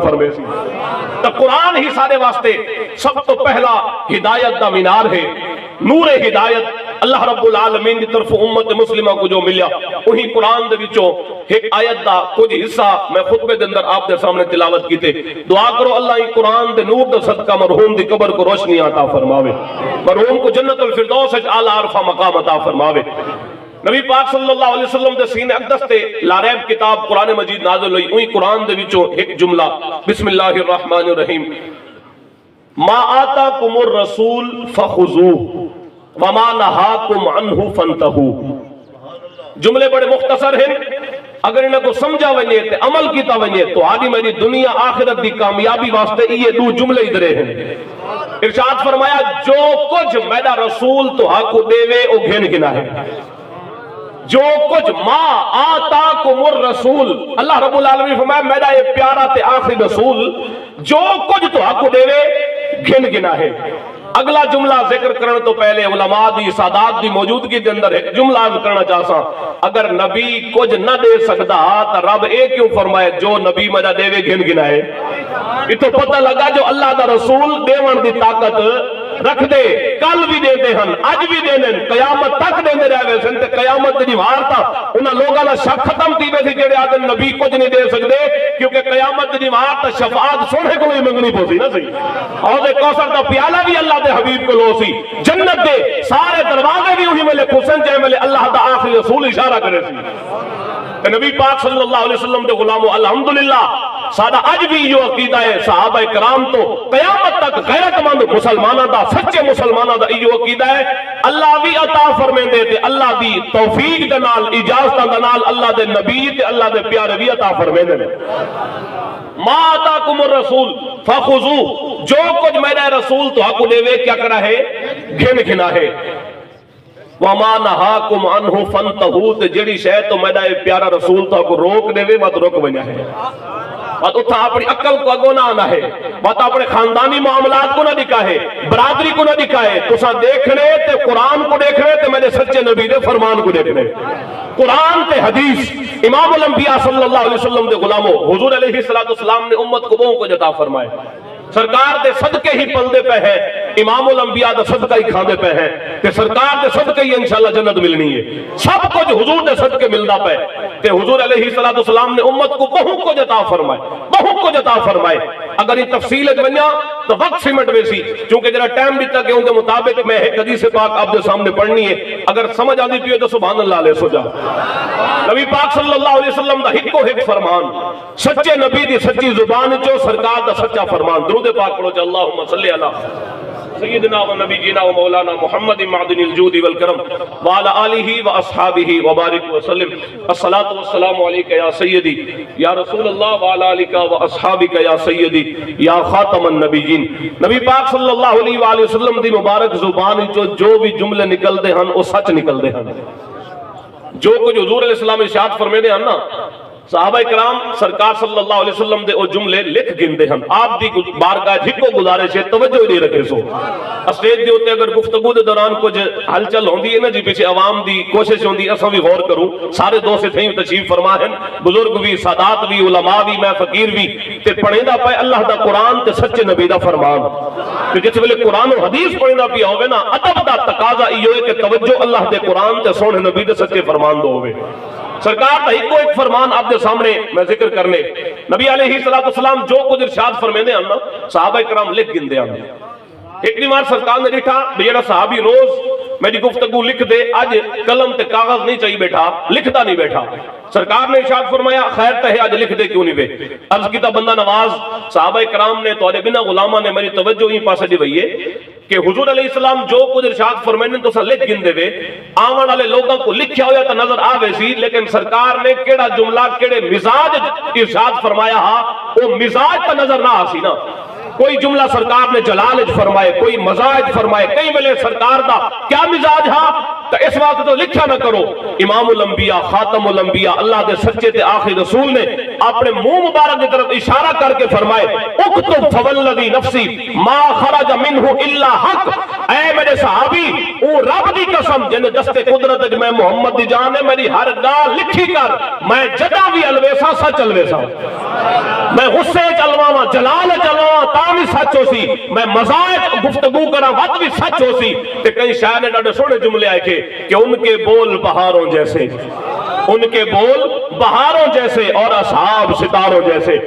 فرمے سی۔ تو قرآن ہی سارے واسطے سب تو پہلا ہدایت دا مینار ہے، نور ہدایت اللہ رب العالمین کی طرف امت مسلمہ کو جو ملیا، وہی قرآن دے وچوں ایک آیت دا کچھ حصہ میں خطبے دے اندر آپ دے سامنے تلاوت کیتے۔ دعا کرو اللہ ہی قرآن دے نور دے صدقہ مرحوم دی قبر کو روشنی عطا فرماوے، مرحوم کو جنت الفردوس وچ اعلی عرفہ مقام عطا فرماوے۔ نبی پاک صلی اللہ علیہ وسلم دے سینے اقدس تے لا ریب کتاب قرآن مجید نازل ہوئی، وہی قرآن دے وچوں ایک جملہ بسم اللہ الرحمن الرحیم، ما آتاکم الرسول فخذوہ وما نہاکم عنہ فانتہوا۔ جملے بڑے مختصر ہیں، اگر انہیں کو سمجھا ونجے تے عمل کیتا ونجے تو آدھی میری دنیا آخرت دی کامیابی واسطے یہ دو جملے ادھرے ہیں۔ ارشاد فرمایا جو کچھ میرا رسول تو حق دے وے او گھن گنا ہے، جو کچھ ما آتاکم الرسول، اللہ رب العالمین فرمایا میرا یہ پیارا تے آخری رسول جو کچھ تو حق دے وے گھن گنا ہے۔ اگلا جملہ ذکر کرنے تو پہلے علماء دی سادات دی موجودگی دے اندر ایک جملہ عرض کرنا چاہتا، اگر نبی کچھ نہ دے سکتا تو رب اے کیوں فرمائے جو نبی مجھا دے وے گھن گنا ہے؟ یہ تو پتہ لگا جو اللہ دا رسول دیوان دی طاقت رکھ دے، کل بھی دے دے ہن، آج بھی دے دیں، قیامت تک دے دے رہے سن تے قیامت دی وارتا انہاں لوگاں دا شک ختم تھی ویسے جڑے آدھے نبی کچھ نہیں دے سکتے، کیونکہ قیامت دی وارتا شفاعت سونے کو ہی منگنی پوسی نہ سی، اور کوثر دا پیالہ بھی اللہ دے حبیب کو لو سی، جنت دے سارے دروازے بھی وہی ملے حسین جائے ملے اللہ دا آخری رسول اشارہ کرے سی۔ نبی پاک صلی اللہ علیہ وسلم دے غلامو الحمدللہ سادہ اج بھی یہ عقیدہ ہے، صحابہ کرام تو قیامت تک غیرت مند مسلمانہ دا، سچے مسلمانہ دا یہ عقیدہ ہے، اللہ بھی عطا فرمیں دے تے اللہ دی توفیق دے نال اجازت دے نال اللہ دے نبی تے اللہ دے پیارے بھی عطا فرمیں دے۔ ما آتاکم الرسول فخذوہ، جو کچھ میرا رسول تو حق دے وے کیا کرا ہے؟ گھن گھنا ہے۔ وما نہاکم عنہ فانتہوا، تے جڑی شے تو میرا پیارا رسول تو کو روک دے وے مت روک ونجا ہے، بات اتھا اپنی عقل کو اگو نہ آنا ہے، بات اپنے خاندانی معاملات کو نہ دکھائے، برادری کو نہ دکھائے، تسا دیکھنے تے قرآن کو دیکھنے تے میرے سچے نبی دے فرمان کو دیکھنے، قرآن تے حدیث امام الانبیاء صلی اللہ علیہ وسلم دے غلاموں حضور علیہ السلام نے امت کو بہوں کو جتا فرمائے، سرکار دے صدقے ہی پلدے پہ ہے، امام الانبیاء دے صدقہ ہی کھاندے پہ ہے کہ سرکار دے صدقے ہی انشاءاللہ جنت ملنی ہے، سب کچھ حضور دے صدقے ملدا پہ کہ حضور علیہ السلام نے امت کو بہوں کو جتا فرمائے، بہوں کو جتا فرمائے۔ اگر یہ تفصیل بنیا تو وقت سمٹ ویسی، چونکہ جرا ٹائم بھی تک ہے ان کے مطابق میں ایک حدیث پاک آپ دے سامنے پڑھنی ہے، اگر سمجھ آدھی پیو تو سبحان اللہ علیہ سو جا۔ نبی پاک صلی اللہ علیہ وسلم دا ہک کو ہک فرمان، سچے نبی دی سچی زبان چو سرکار دا سچا فرمان، درود پاک پڑھو چا اللہم صلی اللہ سیدنا و نبی جینا و مولانا محمد معدن الجود والکرم وعلا آلہ و اصحابہ وبارک وسلم، الصلاة والسلام علیکہ یا سیدی یا رسول اللہ وعلا آلہ و اصحابہ یا سیدی یا خاتم النبیین۔ نبی پاک صلی اللہ علیہ وآلہ وسلم دی مبارک زبان جو بھی جملے نکل دے ہن وہ سچ نکل دے ہن، جو کچھ حضور علیہ السلام ارشاد فرمے دے ہن نا، صحابہ کرام سرکار صلی اللہ علیہ وسلم دے او جملے لکھ گندے ہن، آپ دی بارگاہ جھکو گزارش ہے توجہ نہیں رکھے سو، اسٹیج دے ہوتے اگر گفتگو دے دوران کچھ ہلچل ہوندی ہے نا جی پیچھے عوام دی کوشش ہوندی اساں بھی غور کروں، سارے دوست تھیں تشریف فرما ہیں، بزرگ بھی، سادات بھی، علماء بھی، میں فقیر بھی، تے پڑھیندا پے اللہ دا قرآن تے سچے نبی دا فرمان، کہ جس ویلے قرآن و حدیث پڑھیندا پیا ہوے نا ادب دا تقاضا ایو ہے کہ توجہ اللہ دے قرآن تے سونے نبی دے سچے فرمان دو ہوے۔ سرکار کا ایک فرمان آپ دے سامنے میں ذکر کرنے، نبی علیہ السلام جو کچھ ارشاد فرمیندے ہیں نا صحابہ کرام لکھ گندے ہیں۔ ایک بار سرکار نے لکھا بھیڑا صحابی روز میری گفتگو لکھ دے، آج قلم تے کاغذ نہیں چاہیے بیٹھا، لکھتا نہیں بیٹھا، سرکار نے ارشاد فرمایا خیر تہے آج لکھ دے کیوں نہیں بے؟ عرض کیتا بندہ نواز صحابہ کرام نے تو بنا غلامہ نے میری توجہ ہی پاسے دی وئی ہے کہ حضور علیہ السلام جو کچھ ارشاد فرمائنے تو سا لکھ گندے وے، آمن والے لوگوں کو لکھیا ہویا تا نظر آوے سی، لیکن سرکار نے کیڑا جملہ کیڑے مزاج ارشاد فرمایا ہا وہ مزاج تا نظر نہ آسی نا، کوئی جملہ سرکار نے جلالج فرمائے، کوئی مزاج فرمائے، کئی ملے سرکار دا کیا مزاج ہاں تو اس وقت تو لکھا نہ کرو۔ امام الانبیاء، خاتم الانبیاء، اللہ دے سچے تے آخری رسول نے اپنے منہ مبارک کی طرف اشارہ کر کے فرمائے اکتب فوالذی نفسی ما خرج منہ الا حق، اے میرے صحابی او رب دی قسم جن دستے قدرت میں محمد دی جان ہے، میری ہر گال لکھی کر، میں جدا بھی الویسا سچ الویسا، میں غصے چلواں جلال چلواں تا بھی سچ ہو سی، میں مزاج گفتگو کرا وقت بھی سچ ہو سی۔ تے کئی شاعر نے ڈاڑے سونے جملے آئے کہ ان کے بول بہاروں جیسے، ان کے بول بہاروں جیسے اور اصحاب ستاروں جیسے۔